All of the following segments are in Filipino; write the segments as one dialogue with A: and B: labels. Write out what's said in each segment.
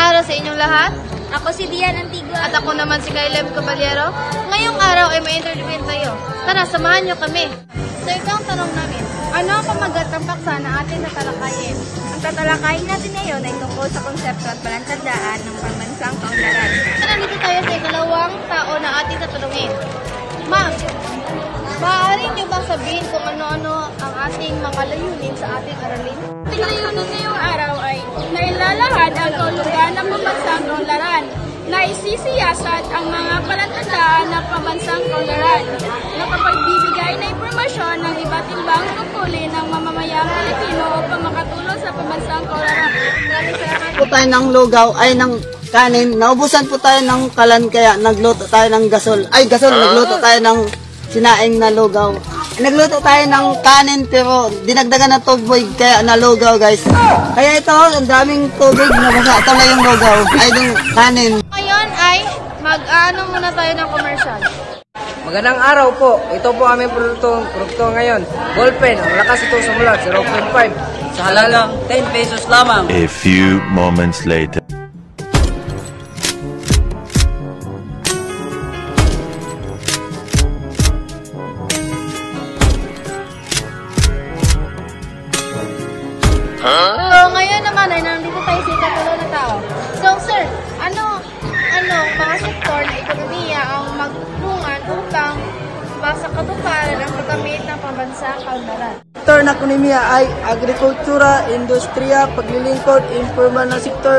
A: araw sa inyong lahat.
B: Ako si Dian Antigua.
A: At ako naman si Kailem Caballero. Ngayong araw ay may interview tayo. Tara, samahan nyo kami. So ito ang tanong namin. Ano ang pamagat ng paksa na ating tatalakayin?
B: Ang tatalakayin natin ngayon ay tungkol sa konsepto at palatandaan ng pambansang kaunlaran.
A: Nandito tayo sa ikalawang tao na ating tatanungin. Ma'am, maaari niyo bang sabihin kung ano-ano ang ating mga layunin sa ating aralin?
C: Ating layunin ngayong araw ay nailalahad ang kaulugan ng pambansang kaunlaran, na isisiyasat ang mga palatandaan ng pambansang kaunlaran, na kapagbibigay na impormasyon ng iba't ibang tungkulin ng mamamayang Pilipino upang makatulong sa pambansang kaunlaran.
D: Po tayo ng lugaw ay ng kanin. Naubusan po tayo ng kalan kaya nagluto tayo ng gasol. Nagluto tayo ng sinaing na lugaw. Nagluto tayo ng kanin pero dinagdagan ng tubig kaya nalugaw guys. Kaya ito, ang daming tubig na basa. Ito na yung lugaw. Ay yung kanin.
A: Ngayon ay mag-ano muna tayo ng commercial.
E: Magandang araw po. Ito po aming produkto ngayon. Ballpen. Ang lakas ito sumulat 0.5 sa halagang 10 pesos lamang.
F: A few moments later.
A: So, ngayon naman ay nandito tayo sa ikatalo na tao. So, sir, ano mga sektor na ekonomiya ang magtulungan upang sa katuparan ang paggamit ng pambansang kaunlaran?
D: Sektor na ekonomiya ay agrikultura, industriya, paglilingkod, informal na sektor,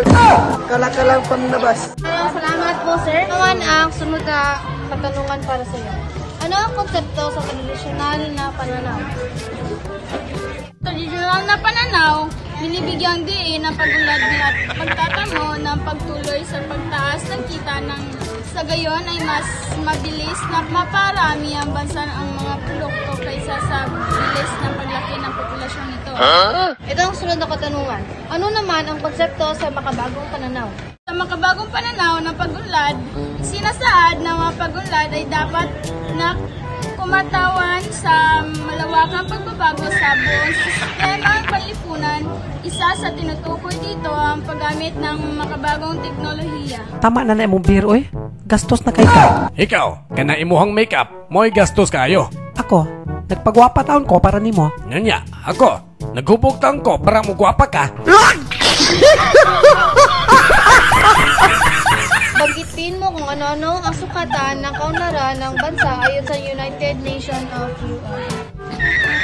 D: kalakalang panlabas.
A: Salamat po, sir. Naman ang sunod na katanungan para sa iyo. Ano ang konsepto sa tradisyonal na pananaw?
C: Tradisyonal na pananaw, binibigyang diin ang pag-unlad at pagtatamo ng pagtuloy sa pagtaas ng kita ng sa gayon ay mas mabilis na maparami ang bansa ang mga produkto kaysa sa bilis ng paglaki ng populasyon nito.
A: Ito ang sunod na katanungan. Ano naman ang konsepto sa makabagong pananaw?
C: Sa makabagong pananaw ng pag-unlad, sinasaad na mga pag-unlad ay dapat na kumatawan sa malawakang pagbabago sa buong sistema ng panlipunan. Isa sa tinutukoy dito ang paggamit ng makabagong teknolohiya.
G: Tama na imong biro eh. Gastos na kay ka.
H: Ikaw, kana imuhang makeup, mo'y gastos kayo.
G: Ako, nagpagwapa taon ko para nimo.
H: Nganya, ako, naghubog taon ko para mo gwapa ka.
A: Banggitin mo kung ano-ano ang sukatan ng kaunlaran ng bansa ayon sa United Nations of UN.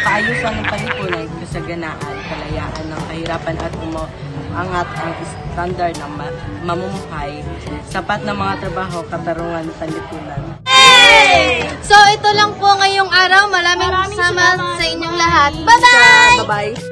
E: Kaayusan ng palipunan, kasaganaan, kalayaan ng kahirapan at umangat ang standard ng mamumuhay, sapat na mga trabaho, katarungan ng palipunan.
A: So ito lang po ngayong araw. Maraming salamat sa inyong lahat. Bye-bye!
E: Bye-bye!